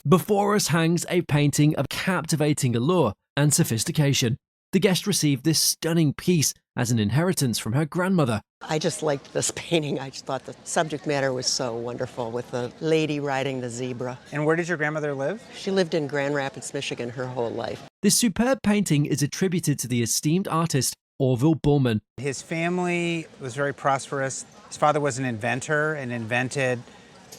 Before us hangs a painting of captivating allure and sophistication. The guest received this stunning piece as an inheritance from her grandmother. I just liked this painting. I just thought the subject matter was so wonderful with the lady riding the zebra. And where did your grandmother live? She lived in Grand Rapids, Michigan her whole life. This superb painting is attributed to the esteemed artist Orville Borman. His family was very prosperous. His father was an inventor and invented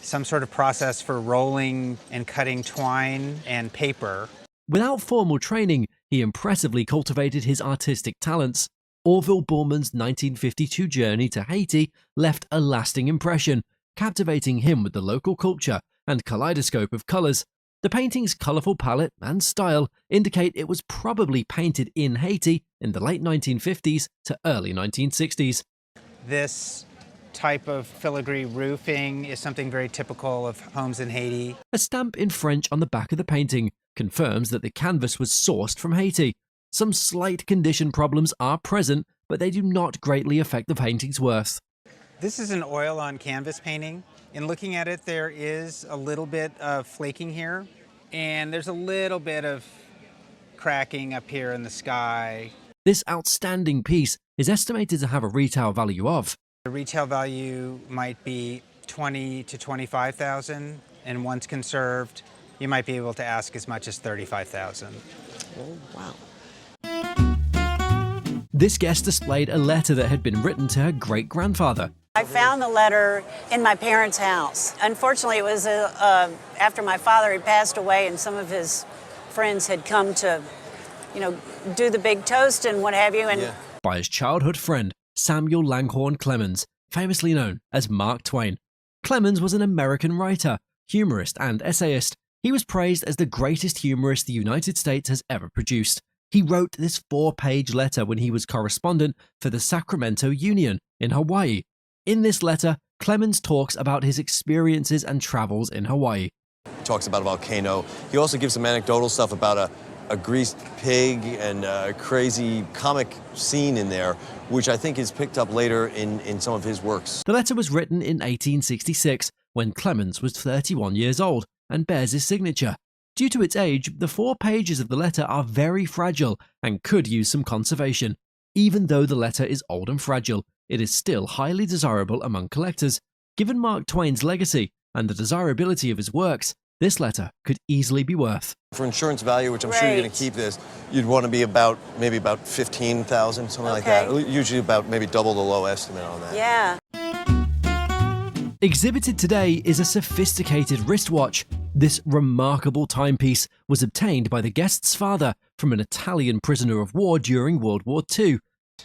some sort of process for rolling and cutting twine and paper. Without formal training, he impressively cultivated his artistic talents. Orville Borman's 1952 journey to Haiti left a lasting impression, captivating him with the local culture and kaleidoscope of colors. The painting's colorful palette and style indicate it was probably painted in Haiti in the late 1950s to early 1960s. This type of filigree roofing is something very typical of homes in Haiti. A stamp in French on the back of the painting confirms that the canvas was sourced from Haiti. Some slight condition problems are present, but they do not greatly affect the painting's worth. This is an oil on canvas painting. In looking at it, there is a little bit of flaking here, and there's a little bit of cracking up here in the sky. This outstanding piece is estimated to have a retail value of. The retail value might be $20,000 to $25,000, and once conserved, you might be able to ask as much as $35,000. Oh, wow. This guest displayed a letter that had been written to her great-grandfather. I found the letter in my parents' house. Unfortunately, it was after my father had passed away and some of his friends had come to, do the big toast and what have you. And By his childhood friend, Samuel Langhorne Clemens, famously known as Mark Twain. Clemens was an American writer, humorist, and essayist. He was praised as the greatest humorist the United States has ever produced. He wrote this 4-page letter when he was correspondent for the Sacramento Union in Hawaii. In this letter, Clemens talks about his experiences and travels in Hawaii. He talks about a volcano. He also gives some anecdotal stuff about a greased pig and a crazy comic scene in there, which I think is picked up later in some of his works. The letter was written in 1866 when Clemens was 31 years old and bears his signature. Due to its age, the 4 pages of the letter are very fragile and could use some conservation. Even though the letter is old and fragile, it is still highly desirable among collectors. Given Mark Twain's legacy and the desirability of his works, this letter could easily be worth. For insurance value, which I'm sure you're going to keep this, you'd want to be maybe about $15,000, something like that. Usually about maybe double the low estimate on that. yeah. Exhibited today is a sophisticated wristwatch. This remarkable timepiece was obtained by the guest's father from an Italian prisoner of war during World War II.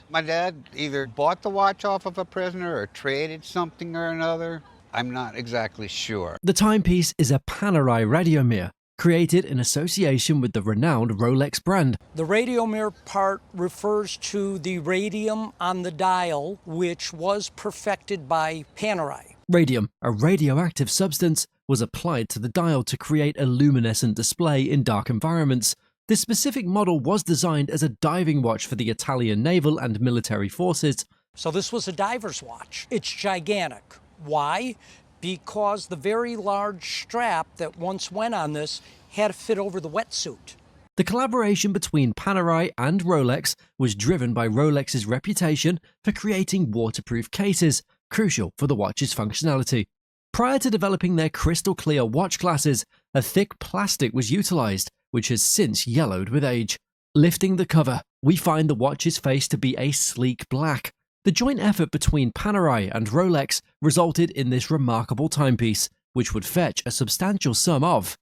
My dad either bought the watch off of a prisoner or traded something or another. I'm not exactly sure. The timepiece is a Panerai radiomere, created in association with the renowned Rolex brand. The radiomere part refers to the radium on the dial, which was perfected by Panerai. Radium, a radioactive substance, was applied to the dial to create a luminescent display in dark environments. This specific model was designed as a diving watch for the Italian naval and military forces. So this was a diver's watch. It's gigantic. Why? Because the very large strap that once went on this had to fit over the wetsuit. The collaboration between Panerai and Rolex was driven by Rolex's reputation for creating waterproof cases, crucial for the watch's functionality. Prior to developing their crystal-clear watch glasses, a thick plastic was utilized, which has since yellowed with age. Lifting the cover, we find the watch's face to be a sleek black. The joint effort between Panerai and Rolex resulted in this remarkable timepiece, which would fetch a substantial sum of.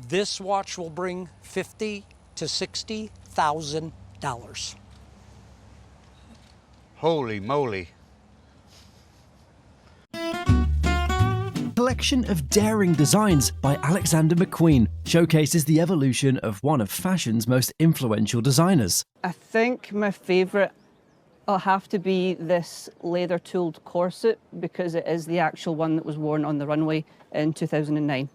This watch will bring $50,000 to $60,000. Holy moly. Collection of daring designs by Alexander McQueen showcases the evolution of one of fashion's most influential designers. I think my favourite will have to be this leather-tooled corset because it is the actual one that was worn on the runway in 2009.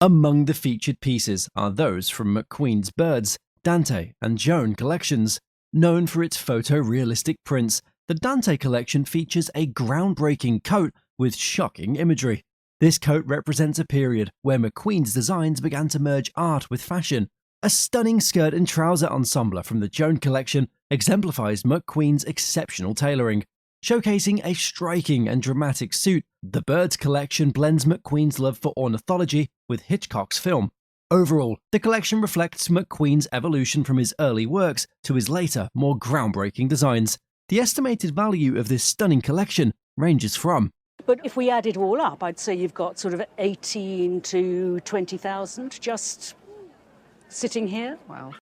Among the featured pieces are those from McQueen's Birds, Dante and Joan collections. Known for its photorealistic prints, the Dante collection features a groundbreaking coat with shocking imagery. This coat represents a period where McQueen's designs began to merge art with fashion. A stunning skirt and trouser ensemble from the Joan collection exemplifies McQueen's exceptional tailoring. Showcasing a striking and dramatic suit, the Birds collection blends McQueen's love for ornithology with Hitchcock's film. Overall, the collection reflects McQueen's evolution from his early works to his later, more groundbreaking designs. The estimated value of this stunning collection ranges from... But if we add it all up, I'd say you've got sort of 18 to 20,000 just sitting here. Wow.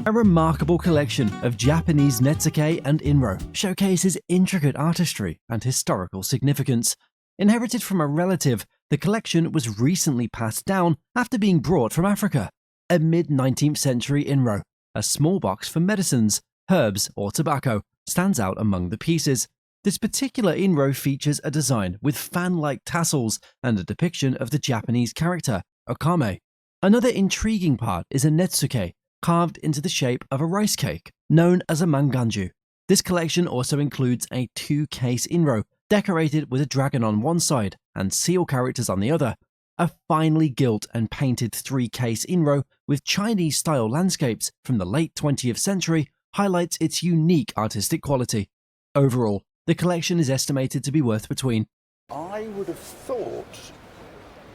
A remarkable collection of Japanese netsuke and inro showcases intricate artistry and historical significance. Inherited from a relative, the collection was recently passed down after being brought from Africa. A mid-19th century inro, a small box for medicines, herbs, or tobacco, stands out among the pieces. This particular inro features a design with fan-like tassels and a depiction of the Japanese character, Okame. Another intriguing part is a netsuke, carved into the shape of a rice cake, known as a manganju. This collection also includes a 2-case inro, decorated with a dragon on one side and seal characters on the other. A finely gilt and painted 3-case inro with Chinese-style landscapes from the late 20th century highlights its unique artistic quality. Overall, the collection is estimated to be worth between... I would have thought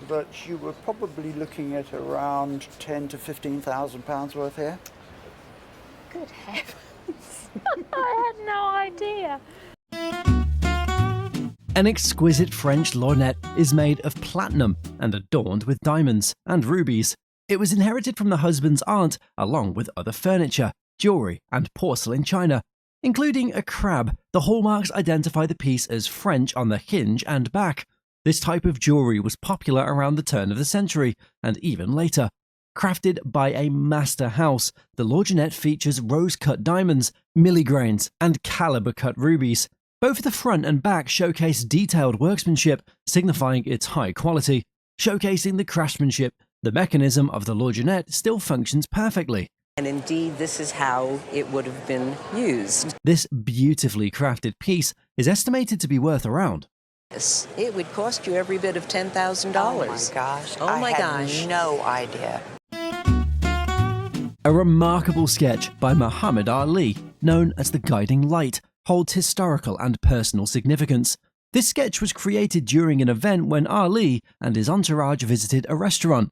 that you were probably looking at around 10 to 15,000 pounds worth here. Good heavens. I had no idea. An exquisite French lorgnette is made of platinum and adorned with diamonds and rubies. It was inherited from the husband's aunt along with other furniture, jewelry, and porcelain china. Including a crab, the hallmarks identify the piece as French on the hinge and back. This type of jewelry was popular around the turn of the century, and even later. Crafted by a master house, the lorgnette features rose-cut diamonds, milligranes, and caliber-cut rubies. Both the front and back showcase detailed workmanship, signifying its high quality. Showcasing the craftsmanship, the mechanism of the lorgnette still functions perfectly. And indeed, this is how it would have been used. This beautifully crafted piece is estimated to be worth around... It would cost you every bit of $10,000. Oh my gosh. Oh my I gosh. had no idea. A remarkable sketch by Muhammad Ali, known as the Guiding Light, holds historical and personal significance. This sketch was created during an event when Ali and his entourage visited a restaurant.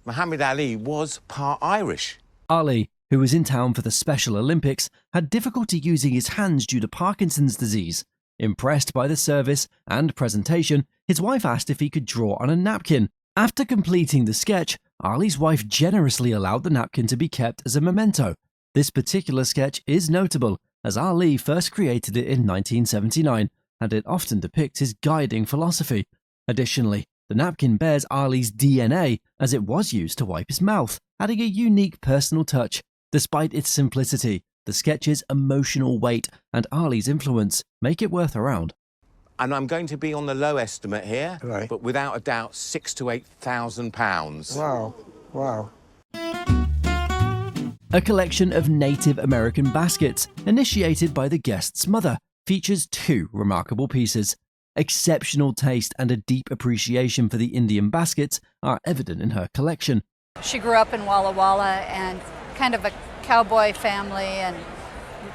Muhammad Ali was part Irish. Ali, who was in town for the Special Olympics, had difficulty using his hands due to Parkinson's disease. Impressed by the service and presentation, his wife asked if he could draw on a napkin. After completing the sketch, Ali's wife generously allowed the napkin to be kept as a memento. This particular sketch is notable, as Ali first created it in 1979, and it often depicts his guiding philosophy. Additionally, the napkin bears Ali's DNA, as it was used to wipe his mouth, adding a unique personal touch. Despite its simplicity, the sketch's emotional weight and Ali's influence make it worth around. And I'm going to be on the low estimate here, Right. but without a doubt, £6,000 to £8,000. Wow, wow. A collection of Native American baskets, initiated by the guest's mother, features 2 remarkable pieces. Exceptional taste and a deep appreciation for the Indian baskets are evident in her collection. She grew up in Walla Walla and kind of a cowboy family and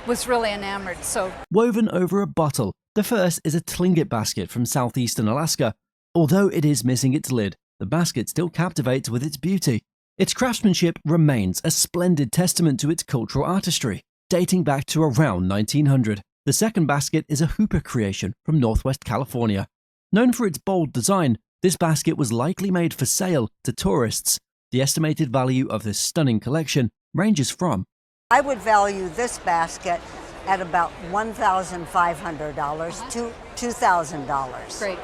was really enamored, so... Woven over a bottle, the first is a Tlingit basket from southeastern Alaska. Although it is missing its lid, the basket still captivates with its beauty. Its craftsmanship remains a splendid testament to its cultural artistry, dating back to around 1900. The second basket is a Hooper creation from Northwest California. Known for its bold design, this basket was likely made for sale to tourists. The estimated value of this stunning collection ranges from... I would value this basket at about $1,500 to $2,000. Great.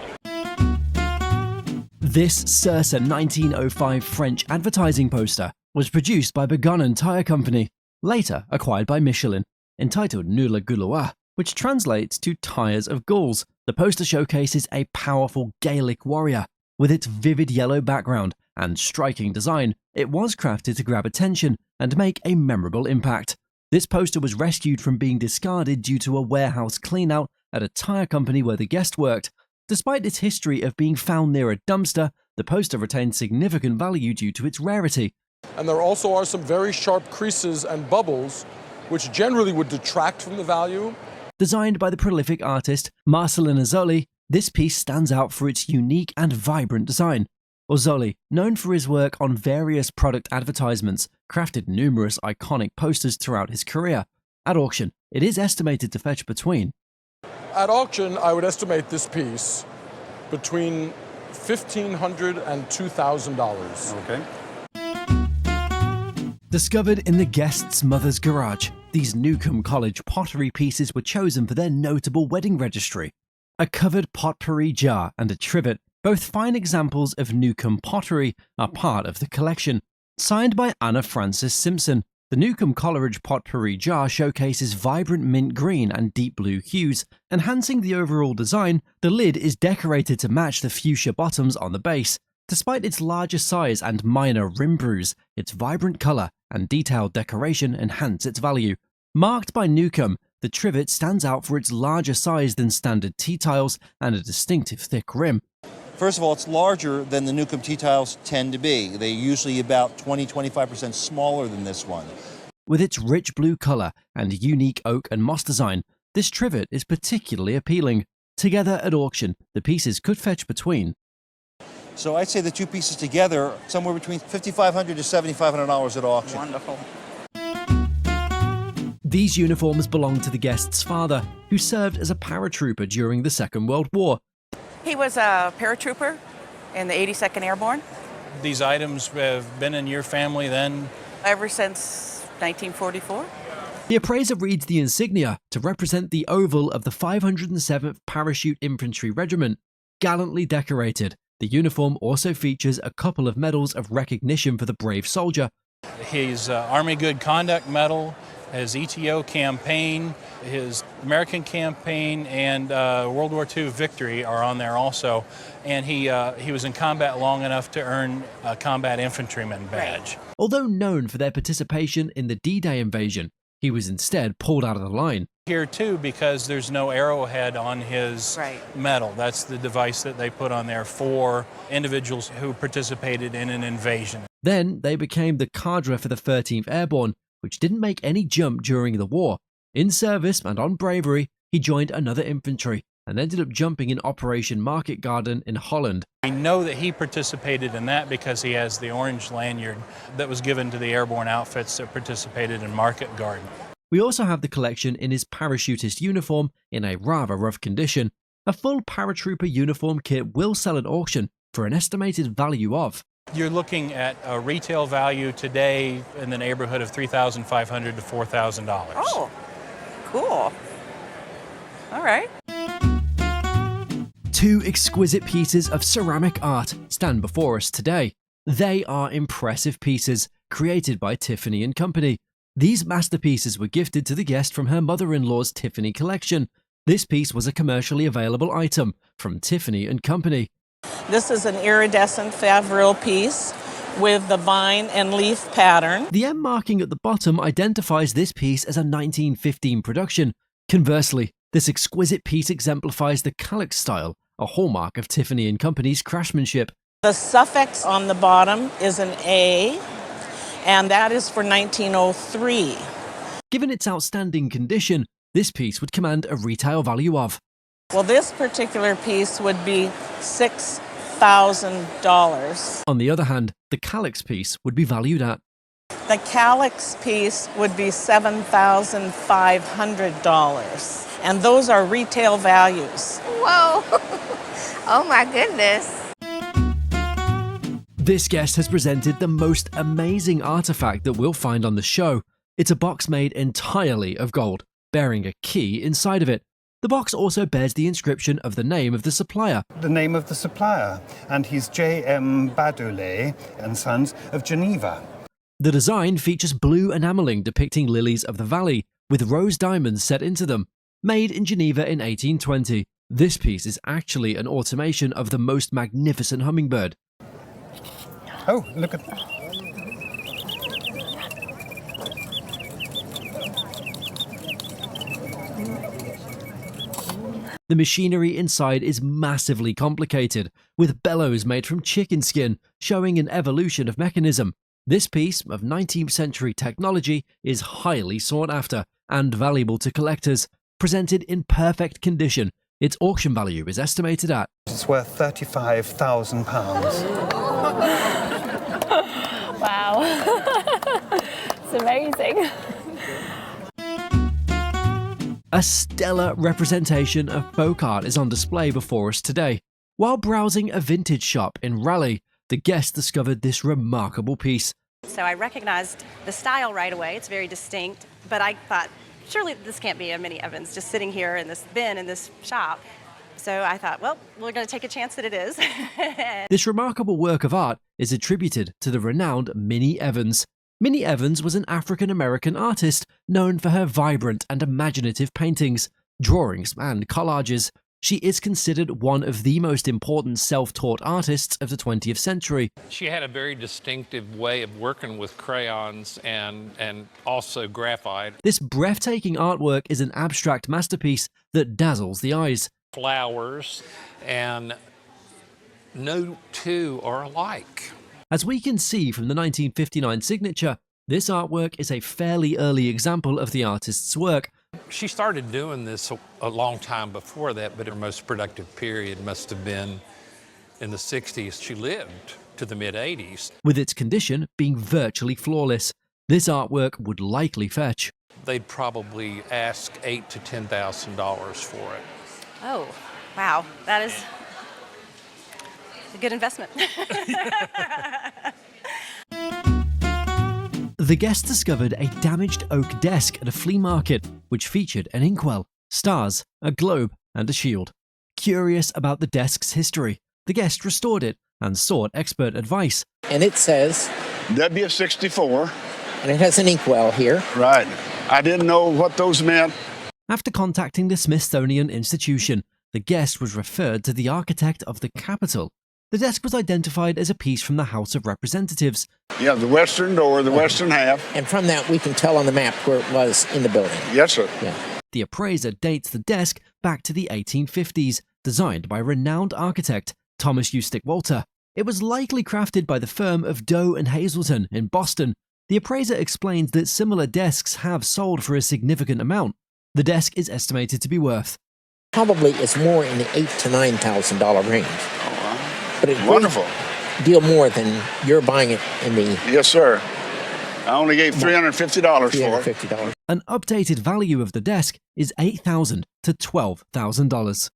This Circe 1905 French advertising poster was produced by Begonnen Tire Company, later acquired by Michelin, entitled Nula Goulois, which translates to Tires of Gauls. The poster showcases a powerful Gaelic warrior. With its vivid yellow background and striking design, it was crafted to grab attention and make a memorable impact. This poster was rescued from being discarded due to a warehouse cleanout at a tire company where the guest worked. Despite its history of being found near a dumpster, the poster retains significant value due to its rarity. And there also are some very sharp creases and bubbles, which generally would detract from the value. Designed by the prolific artist Marcellin Ozzoli, this piece stands out for its unique and vibrant design. Ozzoli, known for his work on various product advertisements, crafted numerous iconic posters throughout his career. At auction, it is estimated to fetch between... At auction, I would estimate this piece between $1,500 and $2,000. Okay. Discovered in the guest's mother's garage, these Newcomb College pottery pieces were chosen for their notable wedding registry. A covered potpourri jar and a trivet, both fine examples of Newcomb pottery, are part of the collection. Signed by Anna Frances Simpson, the Newcomb College potpourri jar showcases vibrant mint green and deep blue hues. Enhancing the overall design, the lid is decorated to match the fuchsia bottoms on the base. Despite its larger size and minor rim bruise, its vibrant colour and detailed decoration enhance its value. Marked by Newcomb, the trivet stands out for its larger size than standard tea tiles and a distinctive thick rim. First of all, it's larger than the Newcomb tea tiles tend to be. They're usually about 20-25% smaller than this one. With its rich blue colour and unique oak and moss design, this trivet is particularly appealing. Together at auction, the pieces could fetch between... So I'd say the two pieces together, somewhere between $5,500 to $7,500 at auction. Wonderful. These uniforms belong to the guest's father, who served as a paratrooper during the Second World War. He was a paratrooper in the 82nd Airborne. These items have been in your family then? Ever since 1944. The appraiser reads the insignia to represent the oval of the 507th Parachute Infantry Regiment, gallantly decorated. The uniform also features a couple of medals of recognition for the brave soldier. His Army Good Conduct Medal, his ETO campaign, his American campaign, and World War II victory are on there also. And he was in combat long enough to earn a combat infantryman badge. Although known for their participation in the D-Day invasion, he was instead pulled out of the line. Here too, because there's no arrowhead on his medal. That's the device that they put on there for individuals who participated in an invasion. Then they became the cadre for the 13th Airborne, which didn't make any jump during the war. In service and on bravery, he joined another infantry and ended up jumping in Operation Market Garden in Holland. I know that he participated in that because he has the orange lanyard that was given to the airborne outfits that participated in Market Garden. We also have the collection in his parachutist uniform in a rather rough condition. A full paratrooper uniform kit will sell at auction for an estimated value of... You're looking at a retail value today in the neighborhood of $3,500 to $4,000. Oh, cool. All right. Two exquisite pieces of ceramic art stand before us today. They are impressive pieces created by Tiffany and Company. These masterpieces were gifted to the guest from her mother-in-law's Tiffany collection. This piece was a commercially available item from Tiffany and Company. This is an iridescent Favril piece with the vine and leaf pattern. The M marking at the bottom identifies this piece as a 1915 production. Conversely, this exquisite piece exemplifies the calyx style, a hallmark of Tiffany and Company's craftsmanship. The suffix on the bottom is an A, and that is for 1903. Given its outstanding condition, this piece would command a retail value of... Well, this particular piece would be $6,000. On the other hand, the calyx piece would be valued at... The calyx piece would be $7,500. And those are retail values. Whoa! Oh my goodness. This guest has presented the most amazing artifact that we'll find on the show. It's a box made entirely of gold, bearing a key inside of it. The box also bears the inscription of the name of the supplier. The name of the supplier, and he's J.M. Badoulet and Sons of Geneva. The design features blue enameling depicting lilies of the valley, with rose diamonds set into them. Made in Geneva in 1820, this piece is actually an automation of the most magnificent hummingbird. Oh, look at... The machinery inside is massively complicated, with bellows made from chicken skin, showing an evolution of mechanism. This piece of 19th century technology is highly sought after and valuable to collectors. Presented in perfect condition, its auction value is estimated at... It's worth £35,000. Wow. It's amazing. A stellar representation of folk art is on display before us today. While browsing a vintage shop in Raleigh, the guest discovered this remarkable piece. So I recognized the style right away. It's very distinct, but I thought, surely this can't be a Minnie Evans just sitting here in this bin in this shop. So I thought, well, we're going to take a chance that it is. This remarkable work of art is attributed to the renowned Minnie Evans. Minnie Evans was an African-American artist known for her vibrant and imaginative paintings, drawings, and collages. She is considered one of the most important self-taught artists of the 20th century. She had a very distinctive way of working with crayons and also graphite. This breathtaking artwork is an abstract masterpiece that dazzles the eyes. Flowers, and no two are alike. As we can see from the 1959 signature, this artwork is a fairly early example of the artist's work. She started doing this a long time before that, but her most productive period must have been in the 60s. She lived to the mid-80s. With its condition being virtually flawless, this artwork would likely fetch. They'd probably ask $8,000 to $10,000 for it. Oh, wow. That is a good investment. The guest discovered a damaged oak desk at a flea market, which featured an inkwell, stars, a globe, and a shield. Curious about the desk's history, the guest restored it and sought expert advice. And it says W64. And it has an inkwell here. Right. I didn't know what those meant. After contacting the Smithsonian Institution, the guest was referred to the architect of the Capitol. The desk was identified as a piece from the House of Representatives. Yeah, the western door, the western half. And from that, we can tell on the map where it was in the building. Yes, sir. Yeah. The appraiser dates the desk back to the 1850s, designed by renowned architect Thomas Eustick Walter. It was likely crafted by the firm of Doe and Hazelton in Boston. The appraiser explains that similar desks have sold for a significant amount. The desk is estimated to be worth. Probably it's more in the $8,000 to $9,000 range. But it wonderful. Deal more than you're buying it in the... Yes, sir. I only gave $350 for it. An updated value of the desk is $8,000 to $12,000.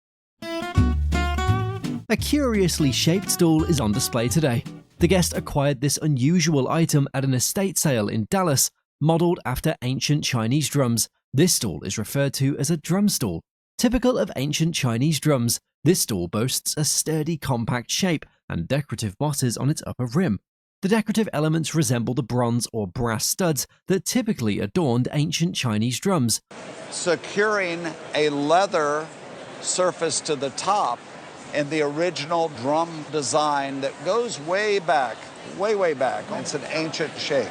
A curiously shaped stool is on display today. The guest acquired this unusual item at an estate sale in Dallas, modeled after ancient Chinese drums. This stool is referred to as a drum stool. Typical of ancient Chinese drums, this stool boasts a sturdy, compact shape and decorative bosses on its upper rim. The decorative elements resemble the bronze or brass studs that typically adorned ancient Chinese drums. Securing a leather surface to the top in the original drum design that goes way back, way back. It's an ancient shape.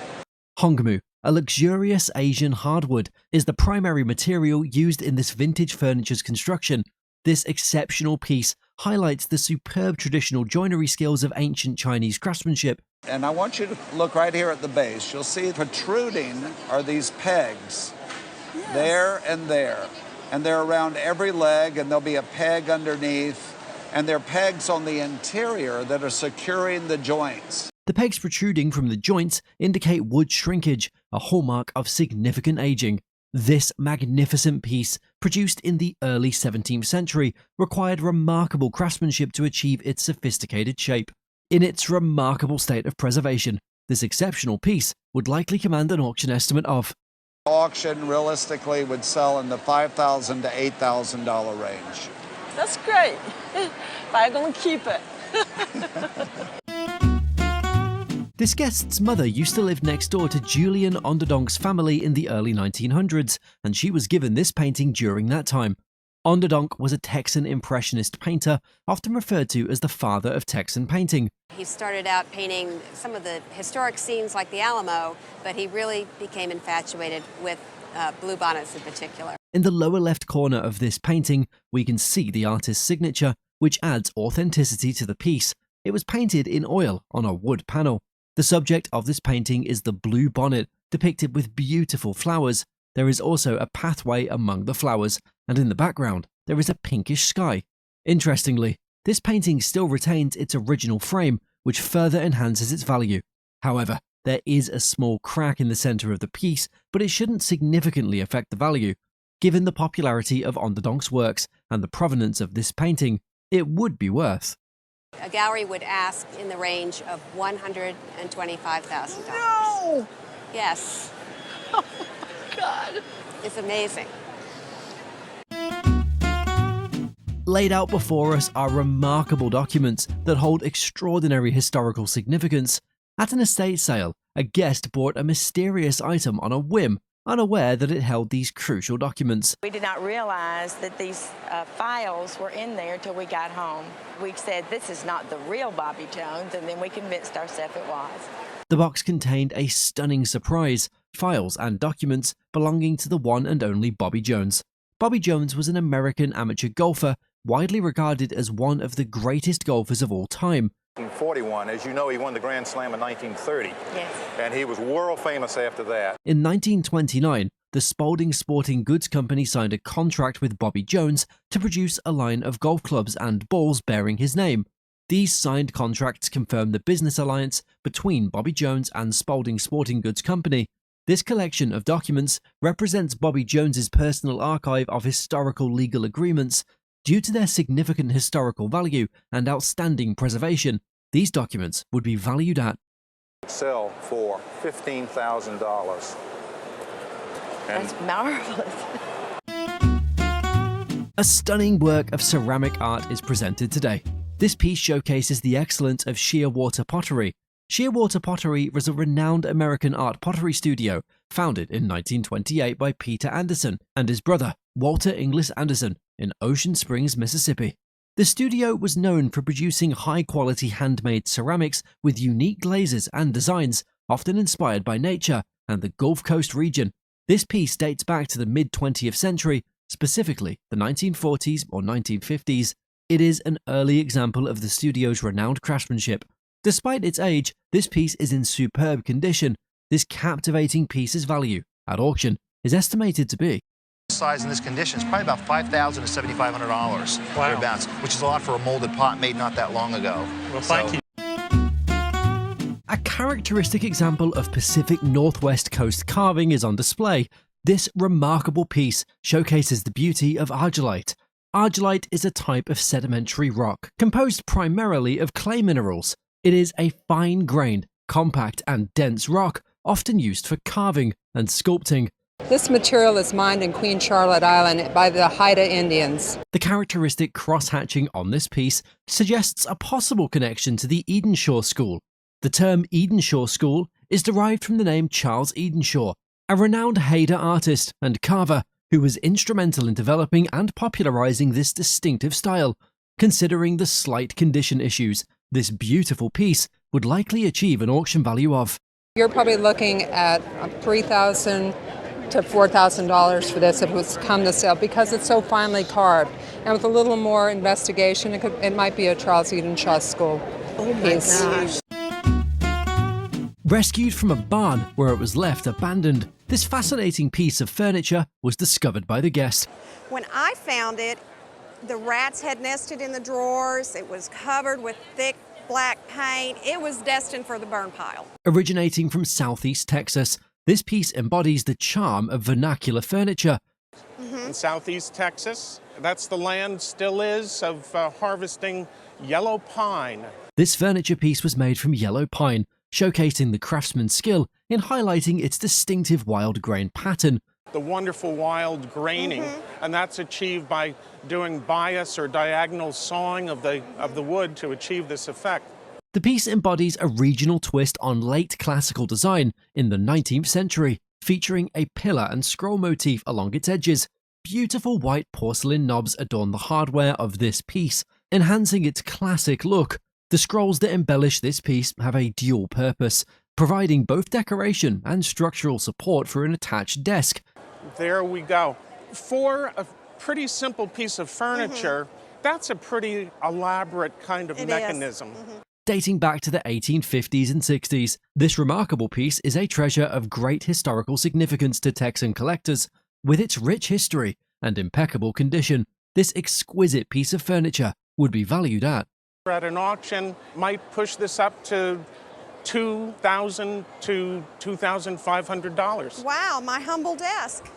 Hongmu, a luxurious Asian hardwood, is the primary material used in this vintage furniture's construction. This exceptional piece highlights the superb traditional joinery skills of ancient Chinese craftsmanship. And I want you to look right here at the base. You'll see protruding are these pegs, there and there. And they're around every leg, and there'll be a peg underneath. And they're pegs on the interior that are securing the joints. The pegs protruding from the joints indicate wood shrinkage, a hallmark of significant aging. This magnificent piece, produced in the early 17th century, required remarkable craftsmanship to achieve its sophisticated shape. In its remarkable state of preservation, this exceptional piece would likely command an auction estimate of... Auction realistically would sell in the $5,000 to $8,000 range. That's great, but I'm going to keep it. This guest's mother used to live next door to Julian Onderdonk's family in the early 1900s, and she was given this painting during that time. Onderdonk was a Texan Impressionist painter, often referred to as the father of Texan painting. He started out painting some of the historic scenes like the Alamo, but he really became infatuated with bluebonnets in particular. In the lower left corner of this painting, we can see the artist's signature, which adds authenticity to the piece. It was painted in oil on a wood panel. The subject of this painting is the blue bonnet, depicted with beautiful flowers. There is also a pathway among the flowers, and in the background, there is a pinkish sky. Interestingly, this painting still retains its original frame, which further enhances its value. However, there is a small crack in the center of the piece, but it shouldn't significantly affect the value. Given the popularity of Onderdonk's works and the provenance of this painting, it would be worth. A gallery would ask in the range of $125,000. No! Yes. Oh my God. It's amazing. Laid out before us are remarkable documents that hold extraordinary historical significance. At an estate sale, a guest bought a mysterious item on a whim, unaware that it held these crucial documents. We did not realize that these files were in there till we got home. We said, this is not the real Bobby Jones, and then we convinced ourselves it was. The box contained a stunning surprise, files and documents belonging to the one and only Bobby Jones. Bobby Jones was an American amateur golfer, widely regarded as one of the greatest golfers of all time. 1941, as you know, he won the Grand Slam in 1930. Yes. And he was world famous after that. In 1929, the Spalding Sporting Goods Company signed a contract with Bobby Jones to produce a line of golf clubs and balls bearing his name. These signed contracts confirmed the business alliance between Bobby Jones and Spalding Sporting Goods Company. This collection of documents represents Bobby Jones's personal archive of historical legal agreements. Due to their significant historical value and outstanding preservation, these documents would be valued at sell for $15,000. That's marvelous. A stunning work of ceramic art is presented today. This piece showcases the excellence of Shearwater pottery. Shearwater Pottery was a renowned American art pottery studio founded in 1928 by Peter Anderson and his brother, Walter Inglis Anderson, in Ocean Springs, Mississippi. The studio was known for producing high-quality handmade ceramics with unique glazes and designs, often inspired by nature and the Gulf Coast region. This piece dates back to the mid-20th century, specifically the 1940s or 1950s. It is an early example of the studio's renowned craftsmanship. Despite its age, this piece is in superb condition. This captivating piece's value, at auction, is estimated to be size in this condition is probably about $5,000 to $7,500 thereabouts, which is a lot for a molded pot made not that long ago. Well, thank you. A characteristic example of Pacific Northwest coast carving is on display. This remarkable piece showcases the beauty of argillite. Argillite is a type of sedimentary rock composed primarily of clay minerals. It is a fine-grained, compact and dense rock, often used for carving and sculpting. This material is mined in Queen Charlotte Island by the Haida Indians. The characteristic cross-hatching on this piece suggests a possible connection to the Edenshaw School. The term Edenshaw School is derived from the name Charles Edenshaw, a renowned Haida artist and carver who was instrumental in developing and popularizing this distinctive style. Considering the slight condition issues, this beautiful piece would likely achieve an auction value of. You're probably looking at $3,000 to $4,000 for this if it was come to sale because it's so finely carved. And with a little more investigation, it might be a Charles Edenshaw School piece. Gosh. Rescued from a barn where it was left abandoned, this fascinating piece of furniture was discovered by the guest. When I found it, the rats had nested in the drawers. It was covered with thick black paint. It was destined for the burn pile. Originating from Southeast Texas, this piece embodies the charm of vernacular furniture. In Southeast Texas, that's the land still is of harvesting yellow pine. This furniture piece was made from yellow pine, showcasing the craftsman's skill in highlighting its distinctive wild grain pattern. The wonderful wild graining, and that's achieved by doing bias or diagonal sawing of the wood to achieve this effect. The piece embodies a regional twist on late classical design in the 19th century, featuring a pillar and scroll motif along its edges. Beautiful white porcelain knobs adorn the hardware of this piece, enhancing its classic look. The scrolls that embellish this piece have a dual purpose, providing both decoration and structural support for an attached desk. There we go. For a pretty simple piece of furniture, that's a pretty elaborate kind of mechanism. Dating back to the 1850s and 60s, this remarkable piece is a treasure of great historical significance to Texan collectors. With its rich history and impeccable condition, this exquisite piece of furniture would be valued at. At an auction, might push this up to $2,000 to $2,500. Wow, my humble desk.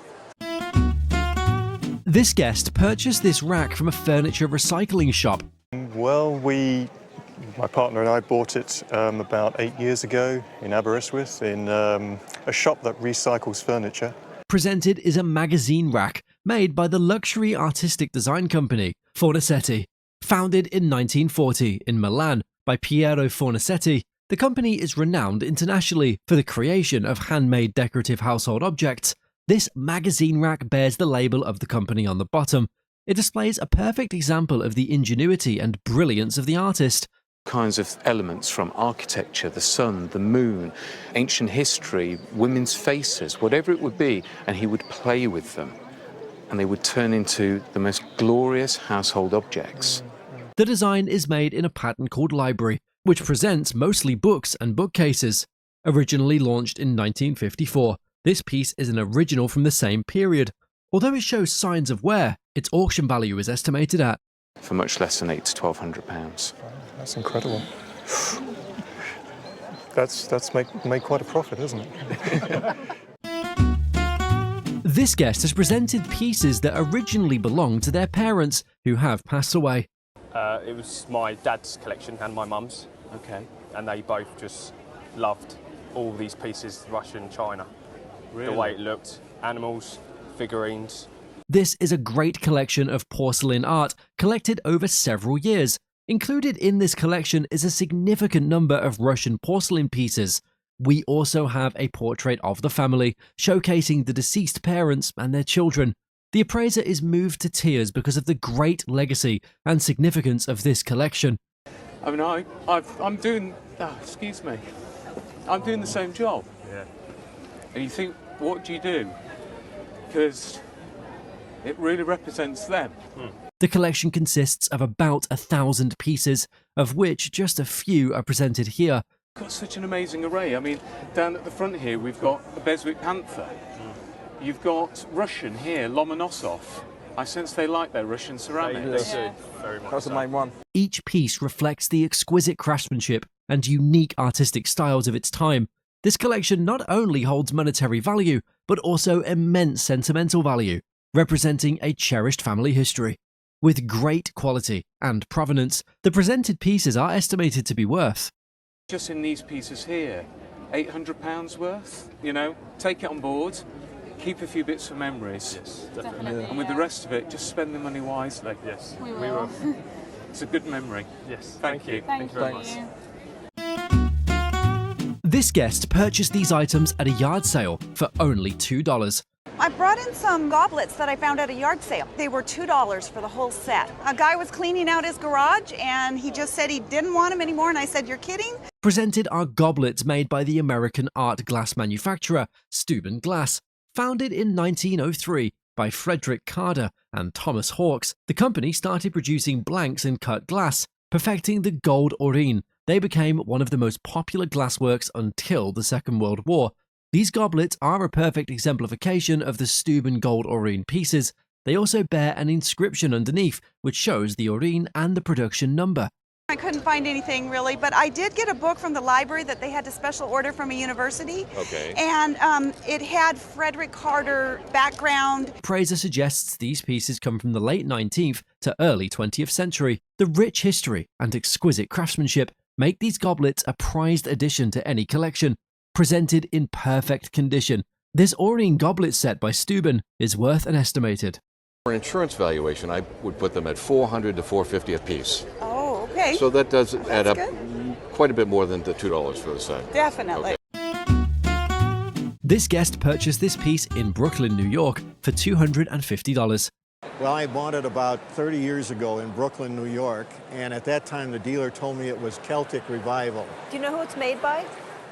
This guest purchased this rack from a furniture recycling shop. Well, my partner and I bought it about 8 years ago in Aberystwyth in a shop that recycles furniture. Presented is a magazine rack made by the luxury artistic design company Fornasetti. Founded in 1940 in Milan by Pierro Fornasetti, the company is renowned internationally for the creation of handmade decorative household objects. This magazine rack bears the label of the company on the bottom. It displays a perfect example of the ingenuity and brilliance of the artist. Kinds of elements from architecture, the sun, the moon, ancient history, women's faces, whatever it would be, and he would play with them, and they would turn into the most glorious household objects. The design is made in a pattern called Library, which presents mostly books and bookcases. Originally launched in 1954, this piece is an original from the same period. Although it shows signs of wear, its auction value is estimated at for much less than £800 to £1,200. That's incredible. That's made quite a profit, isn't it? This guest has presented pieces that originally belonged to their parents, who have passed away. It was my dad's collection and my mum's. Okay. And they both just loved all these pieces, Russian, China. Really? The way it looked, animals, figurines. This is a great collection of porcelain art collected over several years. Included in this collection is a significant number of Russian porcelain pieces. We also have a portrait of the family, showcasing the deceased parents and their children. The appraiser is moved to tears because of the great legacy and significance of this collection. I mean, I'm doing, excuse me, I'm doing the same job. Yeah. And you think, what do you do? Because it really represents them. The collection consists of about 1,000 pieces, of which just a few are presented here. Got such an amazing array. I mean, down at the front here, we've got a Beswick Panther. You've got Russian here, Lomonosov. I sense they like their Russian ceramics. They do, very much. That's the main one. Each piece reflects the exquisite craftsmanship and unique artistic styles of its time. This collection not only holds monetary value, but also immense sentimental value, representing a cherished family history. With great quality and provenance, the presented pieces are estimated to be worth. Just in these pieces here, £800 worth, you know, take it on board, keep a few bits for memories. Yes, definitely. And with the rest of it, just spend the money wisely. Yes, we will. It's a good memory. Yes, thank you. Thank you very much. This guest purchased these items at a yard sale for only $2. I brought in some goblets that I found at a yard sale. They were $2 for the whole set. A guy was cleaning out his garage and he just said he didn't want them anymore, and I said, "You're kidding?" Presented are goblets made by the American art glass manufacturer Steuben Glass. Founded in 1903 by Frederick Carder and Thomas Hawkes, the company started producing blanks and cut glass, perfecting the gold Aurene. They became one of the most popular glassworks until the Second World War. These goblets are a perfect exemplification of the Steuben gold Aurene pieces. They also bear an inscription underneath, which shows the Aurene and the production number. I couldn't find anything really, but I did get a book from the library that they had to special order from a university. Okay. And it had Frederick Carter background. Appraiser suggests these pieces come from the late 19th to early 20th century. The rich history and exquisite craftsmanship make these goblets a prized addition to any collection. Presented in perfect condition, this Aurene goblet set by Steuben is worth an estimated. For an insurance valuation, I would put them at $400 to $450 a piece. Oh, okay. So that does add up good. quite a bit more than the $2 for the set. Definitely. Okay. This guest purchased this piece in Brooklyn, New York for $250. Well, I bought it about 30 years ago in Brooklyn, New York, and at that time the dealer told me it was Celtic Revival. Do you know who it's made by?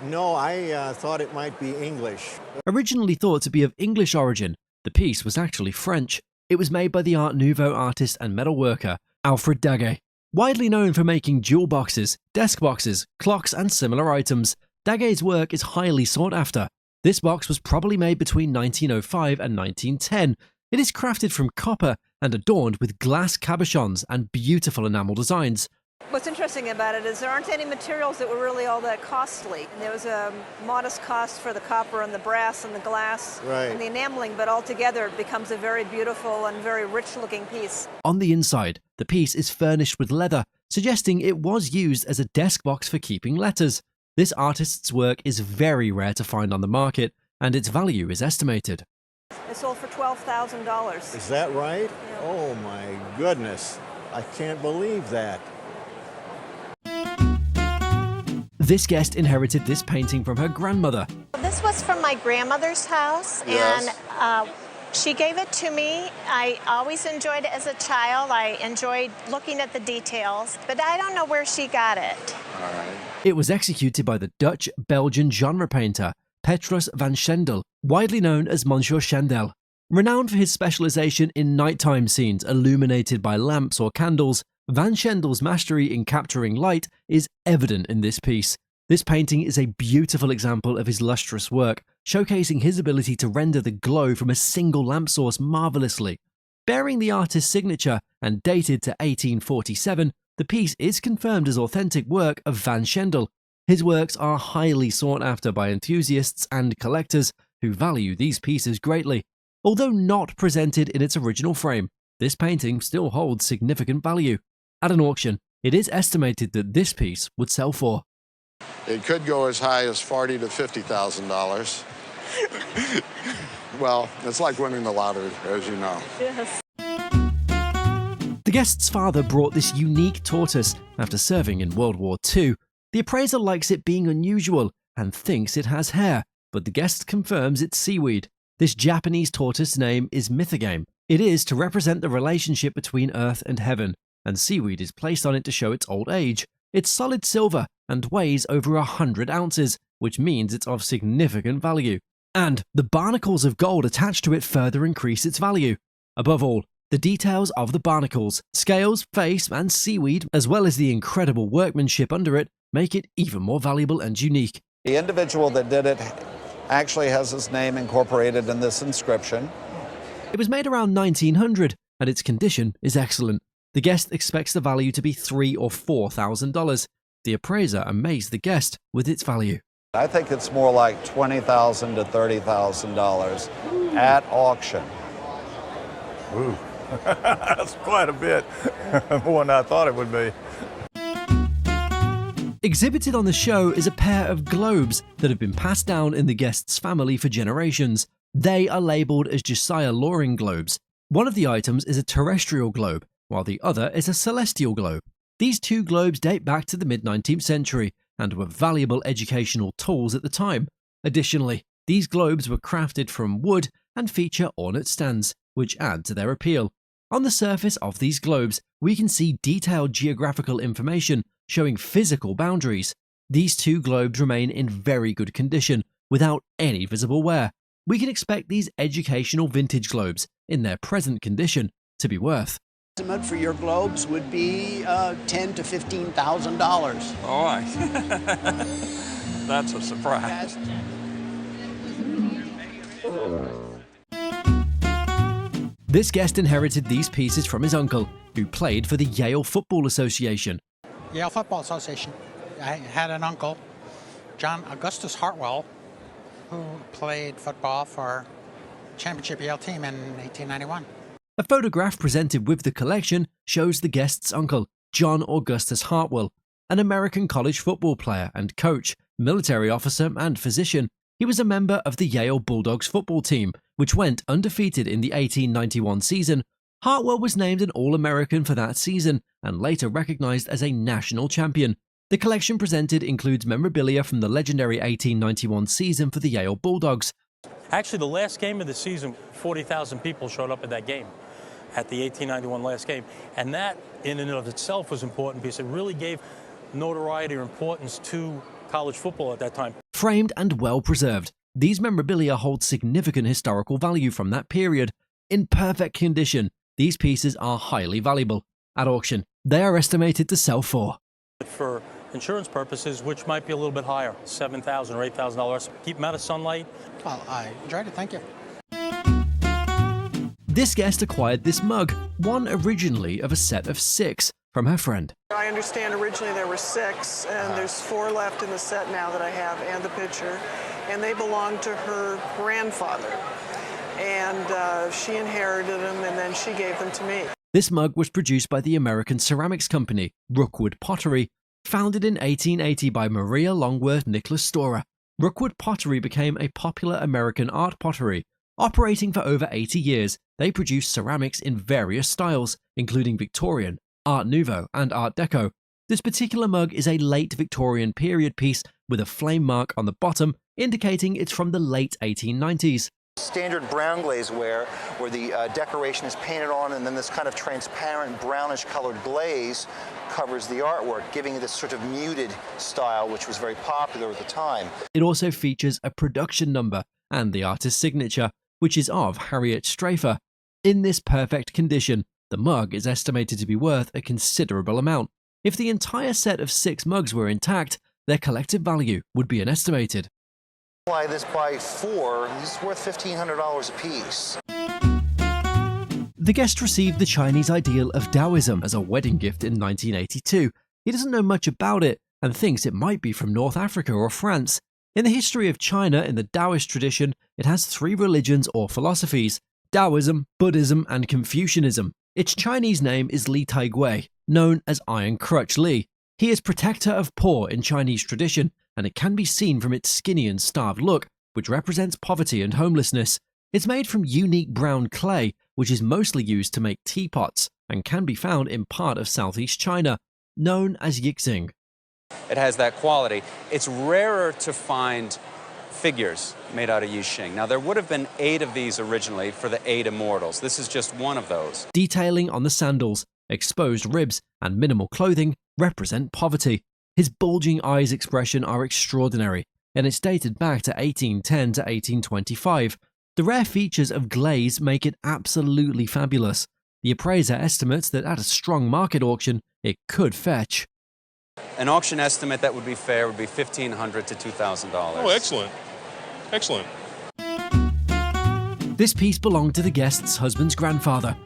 No, I thought it might be English. Originally thought to be of English origin, The piece was actually French. It was made by the Art Nouveau artist and metalworker Alfred Daguet. Widely known for making jewel boxes, desk boxes, clocks and similar items, Daguet's work is highly sought after. This box was probably made between 1905 and 1910. It is crafted from copper and adorned with glass cabochons and beautiful enamel designs. What's interesting about it is there aren't any materials that were really all that costly. There was a modest cost for the copper and the brass and the glass and the enameling, but altogether it becomes a very beautiful and very rich-looking piece. On the inside, the piece is furnished with leather, suggesting it was used as a desk box for keeping letters. This artist's work is very rare to find on the market, and its value is estimated. It sold for $12,000. Is that right? Yeah. Oh my goodness. I can't believe that. This guest inherited this painting from her grandmother. This was from my grandmother's house, and she gave it to me. I always enjoyed it as a child. I enjoyed looking at the details, but I don't know where she got it. All right. It was executed by the Dutch-Belgian genre painter Petrus van Schendel, widely known as Monsieur Schendel. Renowned for his specialization in nighttime scenes illuminated by lamps or candles, Van Schendel's mastery in capturing light is evident in this piece. This painting is a beautiful example of his lustrous work, showcasing his ability to render the glow from a single lamp source marvelously. Bearing the artist's signature and dated to 1847, the piece is confirmed as authentic work of Van Schendel. His works are highly sought after by enthusiasts and collectors who value these pieces greatly. Although not presented in its original frame, this painting still holds significant value. At an auction, it is estimated that this piece would sell for. It could go as high as $40,000 to $50,000. Well, it's like winning the lottery, as you know. Yes. The guest's father brought this unique tortoise after serving in World War II. The appraiser likes it being unusual and thinks it has hair, but the guest confirms it's seaweed. This Japanese tortoise name is Mythogame. It is to represent the relationship between earth and heaven, and seaweed is placed on it to show its old age. It's solid silver and weighs over 100 ounces, which means it's of significant value. And the barnacles of gold attached to it further increase its value. Above all, the details of the barnacles, scales, face, and seaweed, as well as the incredible workmanship under it, make it even more valuable and unique. The individual that did it actually has his name incorporated in this inscription. It was made around 1900, and its condition is excellent. The guest expects the value to be $3,000 or $4,000. The appraiser amazed the guest with its value. I think it's more like $20,000 to $30,000 at auction. Ooh, that's quite a bit more than I thought it would be. Exhibited on the show is a pair of globes that have been passed down in the guest's family for generations. They are labelled as Josiah Loring globes. One of the items is a terrestrial globe, while the other is a celestial globe. These two globes date back to the mid-19th century and were valuable educational tools at the time. Additionally, these globes were crafted from wood and feature ornate stands, which add to their appeal. On the surface of these globes, we can see detailed geographical information showing physical boundaries. These two globes remain in very good condition, without any visible wear. We can expect these educational vintage globes, in their present condition, to be worth. The estimate for your globes would be $10,000 to $15,000. All right. That's a surprise. This guest inherited these pieces from his uncle, who played for the Yale Football Association. Yale Football Association. I had an uncle, John Augustus Hartwell, who played football for championship Yale team in 1891. A photograph presented with the collection shows the guest's uncle, John Augustus Hartwell, an American college football player and coach, military officer and physician. He was a member of the Yale Bulldogs football team, which went undefeated in the 1891 season. Hartwell was named an All-American for that season and later recognized as a national champion. The collection presented includes memorabilia from the legendary 1891 season for the Yale Bulldogs. Actually, the last game of the season, 40,000 people showed up at that game, at the 1891 last game. And that, in and of itself, was important because it really gave notoriety or importance to college football at that time. Framed and well preserved, These memorabilia hold significant historical value from that period. In perfect condition, these pieces are highly valuable. At auction, they are estimated to sell for insurance purposes, which might be a little bit higher, $7,000 or $8,000. Keep them out of sunlight. Well, I enjoyed it, thank you. This guest acquired this mug, one originally of a set of 6, from her friend. I understand originally there were 6, and there's 4 left in the set now that I have, and the picture, and they belonged to her grandfather. And she inherited them, and then she gave them to me. This mug was produced by the American ceramics company, Rookwood Pottery, founded in 1880 by Maria Longworth Nicholas Storer. Rookwood Pottery became a popular American art pottery. Operating for over 80 years, they produce ceramics in various styles, including Victorian, Art Nouveau, and Art Deco. This particular mug is a late Victorian period piece with a flame mark on the bottom, indicating it's from the late 1890s. Standard brown glazeware where the decoration is painted on and then this kind of transparent brownish colored glaze covers the artwork, giving it this sort of muted style which was very popular at the time. It also features a production number and the artist's signature, which is of Harriet Strafer. In this perfect condition, the mug is estimated to be worth a considerable amount. If the entire set of 6 mugs were intact, their collective value would be an estimated. Multiply this by 4, this is worth $1,500 a piece. The guest received the Chinese ideal of Taoism as a wedding gift in 1982. He doesn't know much about it and thinks it might be from North Africa or France. In the history of China, in the Taoist tradition, it has 3 religions or philosophies: Taoism, Buddhism, and Confucianism. Its Chinese name is Li Taigui, known as Iron Crutch Li. He is protector of poor in Chinese tradition, and it can be seen from its skinny and starved look, which represents poverty and homelessness. It's made from unique brown clay, which is mostly used to make teapots, and can be found in part of southeast China, known as yixing. It has that quality. It's rarer to find figures made out of yixing. Now, there would have been 8 of these originally for the 8 immortals. This is just one of those. Detailing on the sandals, exposed ribs, and minimal clothing represent poverty. His bulging eyes expression are extraordinary, and it's dated back to 1810 to 1825. The rare features of glaze make it absolutely fabulous. The appraiser estimates that at a strong market auction, it could fetch. An auction estimate that would be fair would be $1,500 to $2,000. Oh, excellent. Excellent. This piece belonged to the guest's husband's grandfather.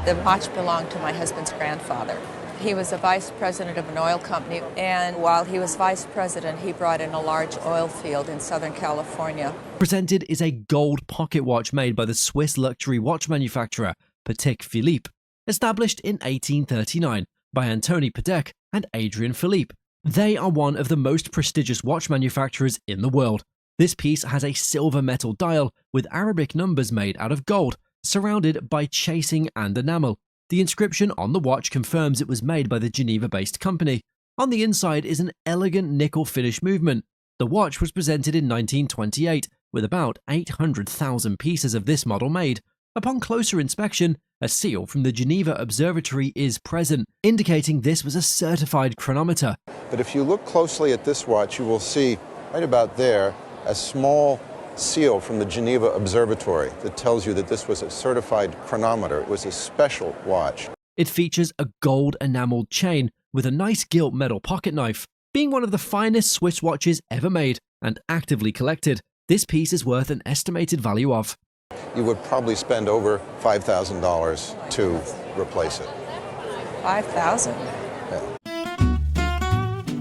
The watch belonged to my husband's grandfather. He was a vice president of an oil company, and while he was vice president, he brought in a large oil field in Southern California. Presented is a gold pocket watch made by the Swiss luxury watch manufacturer Patek Philippe, established in 1839 by Anthony Patek and Adrian Philippe. They are one of the most prestigious watch manufacturers in the world. This piece has a silver metal dial with Arabic numbers made out of gold, surrounded by chasing and enamel. The inscription on the watch confirms it was made by the Geneva-based company. On the inside is an elegant nickel finish movement. The watch was presented in 1928, with about 800,000 pieces of this model made. Upon closer inspection, a seal from the Geneva Observatory is present, indicating this was a certified chronometer. But if you look closely at this watch, you will see right about there a small seal from the Geneva Observatory that tells you that this was a certified chronometer. It was a special watch. It features a gold enameled chain with a nice gilt metal pocket knife. Being one of the finest Swiss watches ever made and actively collected, this piece is worth an estimated value of. You would probably spend over $5,000 to replace it. $5,000?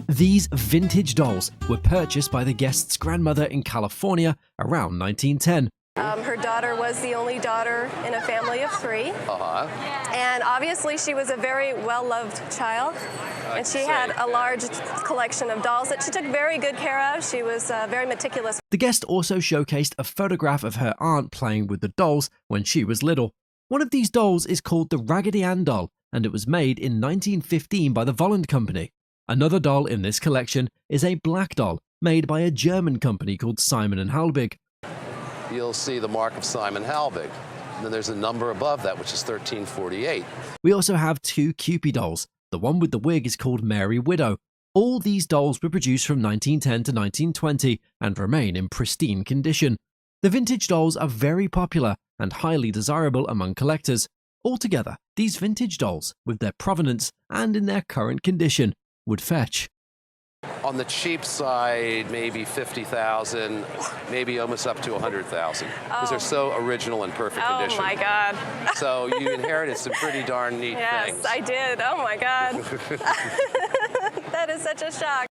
These vintage dolls were purchased by the guest's grandmother in California around 1910. Her daughter was the only daughter in a family of 3. And obviously she was a very well-loved child. And she had a large collection of dolls that she took very good care of. She was very meticulous. The guest also showcased a photograph of her aunt playing with the dolls when she was little. One of these dolls is called the Raggedy Ann doll, and it was made in 1915 by the Volland Company. Another doll in this collection is a black doll made by a German company called Simon & Halbig. You'll see the mark of Simon Halbig. And then there's a number above that, which is 1348. We also have 2 Kewpie dolls. The one with the wig is called Mary Widow. All these dolls were produced from 1910 to 1920 and remain in pristine condition. The vintage dolls are very popular and highly desirable among collectors. Altogether, these vintage dolls, with their provenance and in their current condition, would fetch. On the cheap side, maybe 50,000, maybe almost up to 100,000, because they're so original and perfect condition. Oh my God. So you inherited some pretty darn neat yes, things. Yes, I did. Oh my God. That is such a shock.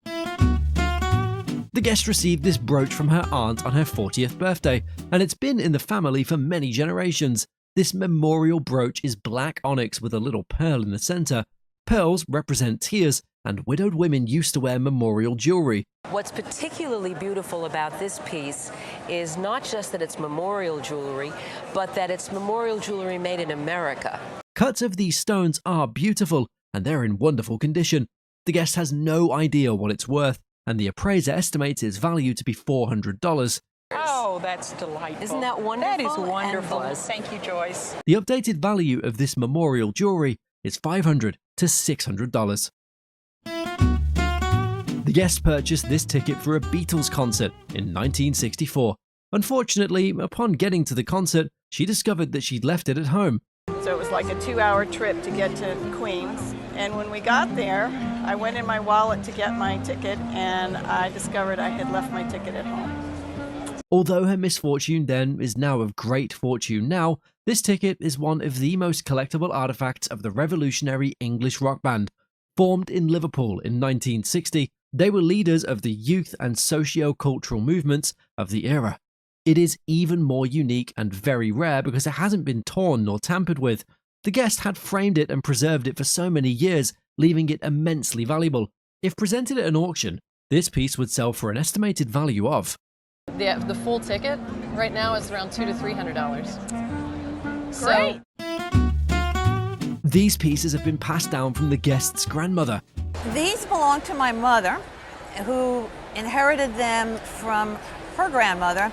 The guest received this brooch from her aunt on her 40th birthday, and it's been in the family for many generations. This memorial brooch is black onyx with a little pearl in the center. Pearls represent tears, and widowed women used to wear memorial jewelry. What's particularly beautiful about this piece is not just that it's memorial jewelry, but that it's memorial jewelry made in America. Cuts of these stones are beautiful, and they're in wonderful condition. The guest has no idea what it's worth, and the appraiser estimates its value to be $400. Oh, that's delightful. Isn't that wonderful? That is wonderful. And Thank you, Joyce. The updated value of this memorial jewelry is $500 to $600. The guest purchased this ticket for a Beatles concert in 1964. Unfortunately, upon getting to the concert, she discovered that she'd left it at home. So it was like a 2-hour trip to get to Queens. And when we got there, I went in my wallet to get my ticket, and I discovered I had left my ticket at home. Although her misfortune then is now of great fortune now, this ticket is one of the most collectible artifacts of the revolutionary English rock band. Formed in Liverpool in 1960, they were leaders of the youth and socio-cultural movements of the era. It is even more unique and very rare because it hasn't been torn nor tampered with. The guest had framed it and preserved it for so many years, leaving it immensely valuable. If presented at an auction, this piece would sell for an estimated value of... The full ticket right now is around $200 to $300. Great. These pieces have been passed down from the guest's grandmother. These belong to my mother, who inherited them from her grandmother.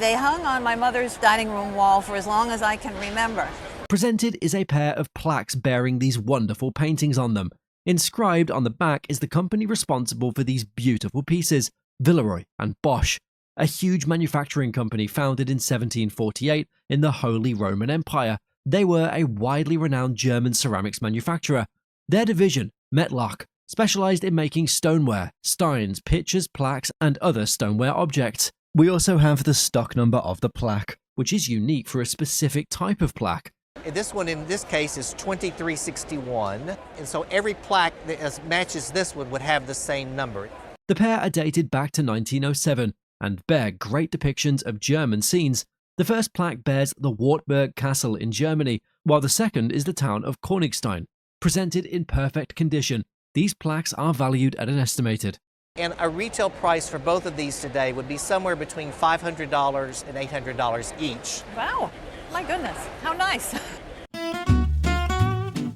They hung on my mother's dining room wall for as long as I can remember. Presented is a pair of plaques bearing these wonderful paintings on them. Inscribed on the back is the company responsible for these beautiful pieces, Villeroy and Boch, a huge manufacturing company founded in 1748 in the Holy Roman Empire. They were a widely renowned German ceramics manufacturer. Their division, Metlock, specialized in making stoneware, steins, pitchers, plaques, and other stoneware objects. We also have the stock number of the plaque, which is unique for a specific type of plaque. This one in this case is 2361, and so every plaque that matches this one would have the same number. The pair are dated back to 1907 and bear great depictions of German scenes. The first plaque bears the Wartburg Castle in Germany, while the second is the town of Königstein. Presented in perfect condition, these plaques are valued at an estimated. And a retail price for both of these today would be somewhere between $500 and $800 each. Wow, my goodness, how nice.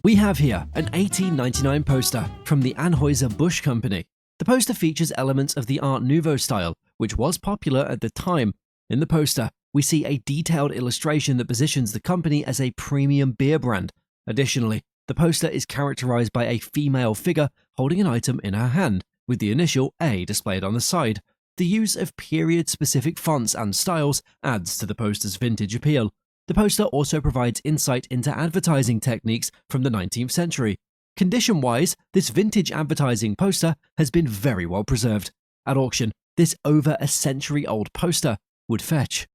We have here an 1899 poster from the Anheuser-Busch company. The poster features elements of the Art Nouveau style, which was popular at the time. In the poster, we see a detailed illustration that positions the company as a premium beer brand. Additionally, the poster is characterized by a female figure holding an item in her hand, with the initial A displayed on the side. The use of period-specific fonts and styles adds to the poster's vintage appeal. The poster also provides insight into advertising techniques from the 19th century. Condition-wise, this vintage advertising poster has been very well preserved. At auction, this over a century-old poster would fetch.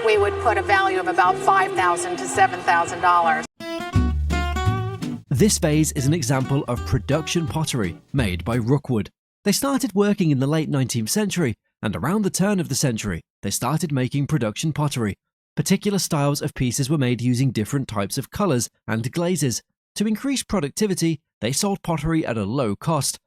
We would put a value of about $5,000 to $7,000. This vase is an example of production pottery made by Rookwood. They started working in the late 19th century, and around the turn of the century, they started making production pottery. Particular styles of pieces were made using different types of colors and glazes. To increase productivity, they sold pottery at a low cost.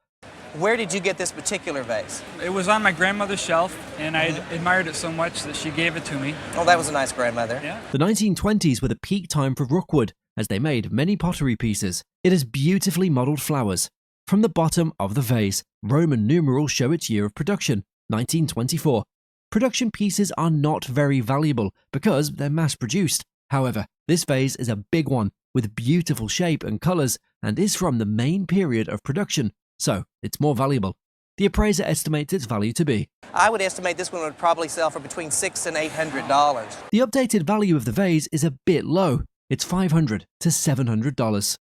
Where did you get this particular vase? It was on my grandmother's shelf, and I admired it so much that she gave it to me. Oh, that was a nice grandmother. Yeah. The 1920s were the peak time for Rookwood, as they made many pottery pieces. It has beautifully modeled flowers. From the bottom of the vase, Roman numerals show its year of production, 1924. Production pieces are not very valuable because they're mass-produced. However, this vase is a big one, with beautiful shape and colors, and is from the main period of production, so it's more valuable. The appraiser estimates its value to be. I would estimate this one would probably sell for between $600 and $800. The updated value of the vase is a bit low. It's $500 to $700.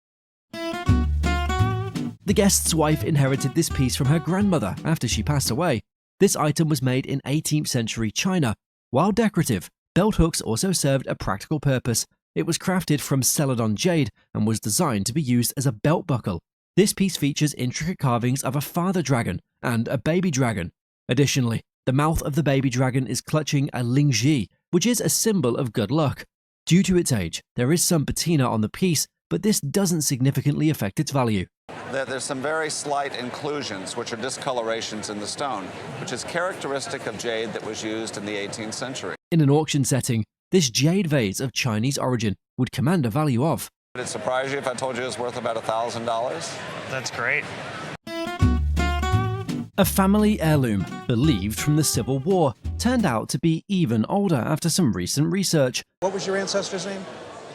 The guest's wife inherited this piece from her grandmother after she passed away. This item was made in 18th century China. While decorative, belt hooks also served a practical purpose. It was crafted from Celadon jade and was designed to be used as a belt buckle. This piece features intricate carvings of a father dragon and a baby dragon. Additionally, the mouth of the baby dragon is clutching a lingji, which is a symbol of good luck. Due to its age, there is some patina on the piece, but this doesn't significantly affect its value. There's some very slight inclusions, which are discolorations in the stone, which is characteristic of jade that was used in the 18th century. In an auction setting, this jade vase of Chinese origin would command a value of. Would it surprise you if I told you it was worth about $1,000? That's great. A family heirloom, believed from the Civil War, turned out to be even older after some recent research. What was your ancestor's name?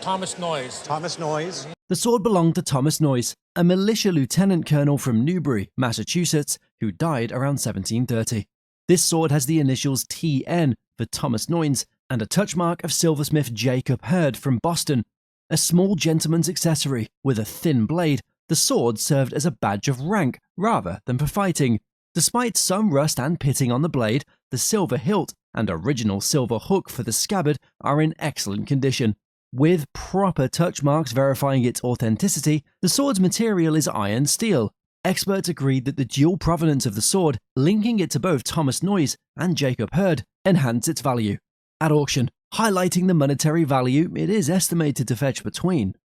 Thomas Noyes. Thomas Noyes. The sword belonged to Thomas Noyes, a militia lieutenant colonel from Newbury, Massachusetts, who died around 1730. This sword has the initials TN for Thomas Noyes and a touch mark of silversmith Jacob Hurd from Boston. A small gentleman's accessory with a thin blade, the sword served as a badge of rank rather than for fighting. Despite some rust and pitting on the blade, the silver hilt and original silver hook for the scabbard are in excellent condition. With proper touch marks verifying its authenticity, the sword's material is iron steel. Experts agreed that the dual provenance of the sword, linking it to both Thomas Noyes and Jacob Hurd, enhanced its value. At auction, highlighting the monetary value, it is estimated to fetch between.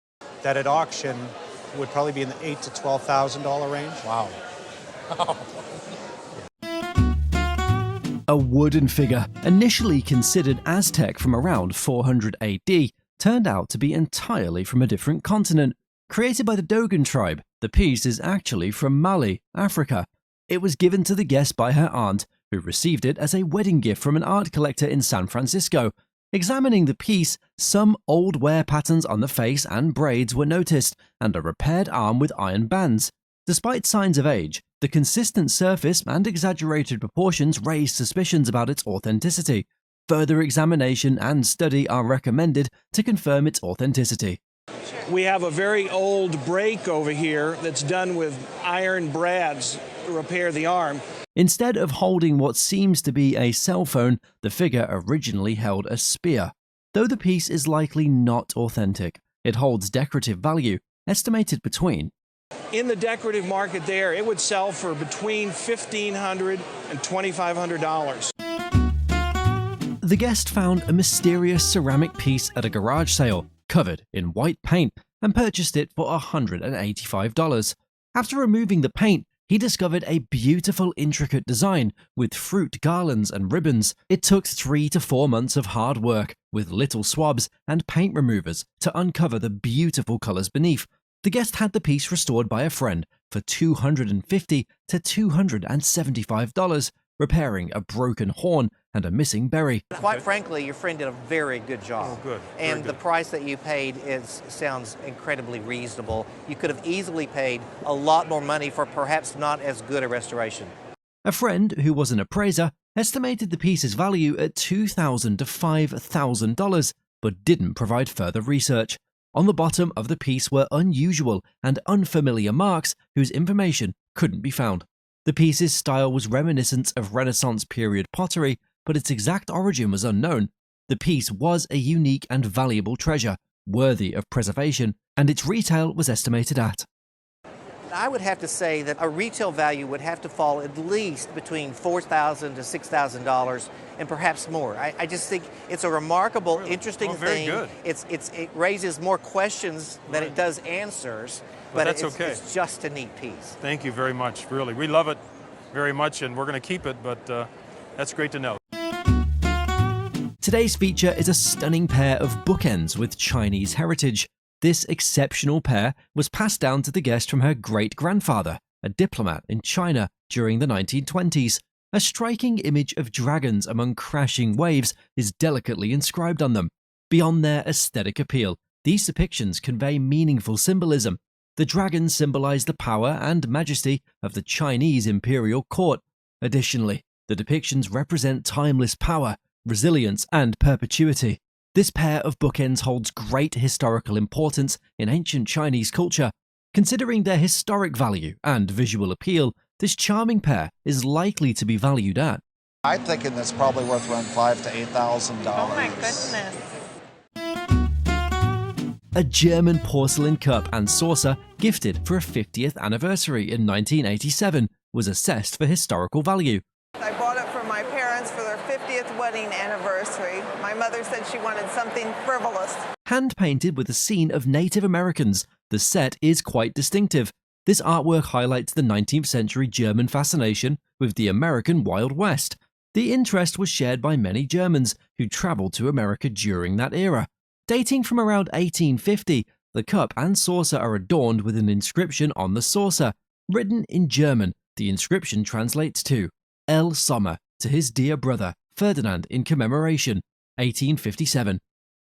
That at auction would probably be in the $8,000 to $12,000 range. Wow. A wooden figure, initially considered Aztec from around 400 AD, turned out to be entirely from a different continent. Created by the Dogon tribe, the piece is actually from Mali, Africa. It was given to the guest by her aunt, who received it as a wedding gift from an art collector in San Francisco. Examining the piece, some old wear patterns on the face and braids were noticed, and a repaired arm with iron bands. Despite signs of age, the consistent surface and exaggerated proportions raised suspicions about its authenticity. Further examination and study are recommended to confirm its authenticity. We have a very old brake over here that's done with iron brads to repair the arm. Instead of holding what seems to be a cell phone, the figure originally held a spear. Though the piece is likely not authentic, it holds decorative value, estimated between. In the decorative market there, it would sell for between $1,500 and $2,500. The guest found a mysterious ceramic piece at a garage sale, covered in white paint, and purchased it for $185. After removing the paint, he discovered a beautiful, intricate design with fruit garlands and ribbons. It took 3 to 4 months of hard work with little swabs and paint removers to uncover the beautiful colors beneath. The guest had the piece restored by a friend for $250 to $275, repairing a broken horn and a missing berry. Quite frankly, your friend did a very good job. Oh, good. And the price that you paid sounds incredibly reasonable. You could have easily paid a lot more money for perhaps not as good a restoration. A friend who was an appraiser estimated the piece's value at $2,000 to $5,000, but didn't provide further research. On the bottom of the piece were unusual and unfamiliar marks whose information couldn't be found. The piece's style was reminiscent of Renaissance period pottery, but its exact origin was unknown. The piece was a unique and valuable treasure, worthy of preservation, and its retail was estimated at. I would have to say that a retail value would have to fall at least between $4,000 to $6,000 and perhaps more. I just think it's a remarkable, interesting thing. Good. It raises more questions than it does answers, but that's okay. It's just a neat piece. Thank you very much, really. We love it very much, and we're going to keep it, but that's great to know. Today's feature is a stunning pair of bookends with Chinese heritage. This exceptional pair was passed down to the guest from her great-grandfather, a diplomat in China during the 1920s. A striking image of dragons among crashing waves is delicately inscribed on them. Beyond their aesthetic appeal, these depictions convey meaningful symbolism. The dragons symbolize the power and majesty of the Chinese imperial court. Additionally, the depictions represent timeless power, resilience, and perpetuity. This pair of bookends holds great historical importance in ancient Chinese culture. Considering their historic value and visual appeal, this charming pair is likely to be valued at. I'm thinking that's probably worth around $5,000 to $8,000. Oh my goodness. A German porcelain cup and saucer gifted for a 50th anniversary in 1987 was assessed for historical value. I bought it for my parents for their 50th wedding anniversary. My mother said she wanted something frivolous. Hand-painted with a scene of Native Americans, the set is quite distinctive. This artwork highlights the 19th century German fascination with the American Wild West. The interest was shared by many Germans who traveled to America during that era. Dating from around 1850, the cup and saucer are adorned with an inscription on the saucer. Written in German, the inscription translates to El Sommer, to his dear brother, Ferdinand, in commemoration, 1857.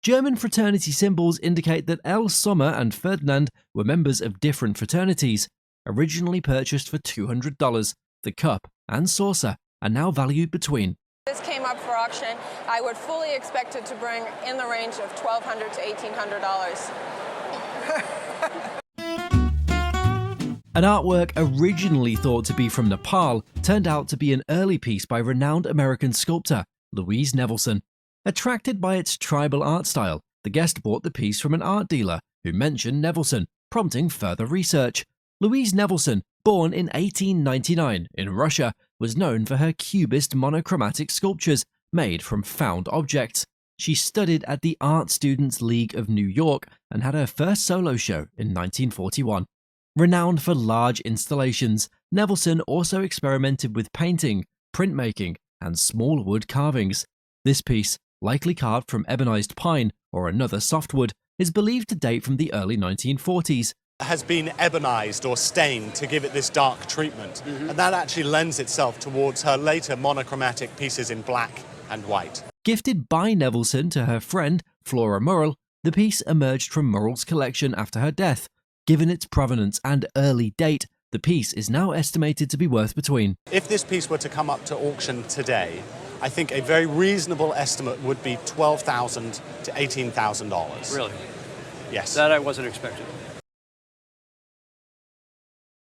German fraternity symbols indicate that El Sommer and Ferdinand were members of different fraternities. Originally purchased for $200, the cup and saucer are now valued between. This came up for auction. I would fully expect it to bring in the range of $1,200 to $1,800. An artwork originally thought to be from Nepal turned out to be an early piece by renowned American sculptor Louise Nevelson. Attracted by its tribal art style, the guest bought the piece from an art dealer who mentioned Nevelson, prompting further research. Louise Nevelson, born in 1899 in Russia, was known for her cubist monochromatic sculptures made from found objects. She studied at the Art Students League of New York and had her first solo show in 1941. Renowned for large installations, Nevelson also experimented with painting, printmaking, and small wood carvings. This piece, likely carved from ebonized pine or another softwood, is believed to date from the early 1940s. Has been ebonized or stained to give it this dark treatment, and that actually lends itself towards her later monochromatic pieces in black and white. Gifted by Nevelson to her friend Flora Murrell, the piece emerged from Murrell's collection after her death. Given its provenance and early date, the piece is now estimated to be worth between. If this piece were to come up to auction today, I think a very reasonable estimate would be $12,000 to $18,000. Really? Yes. That I wasn't expecting.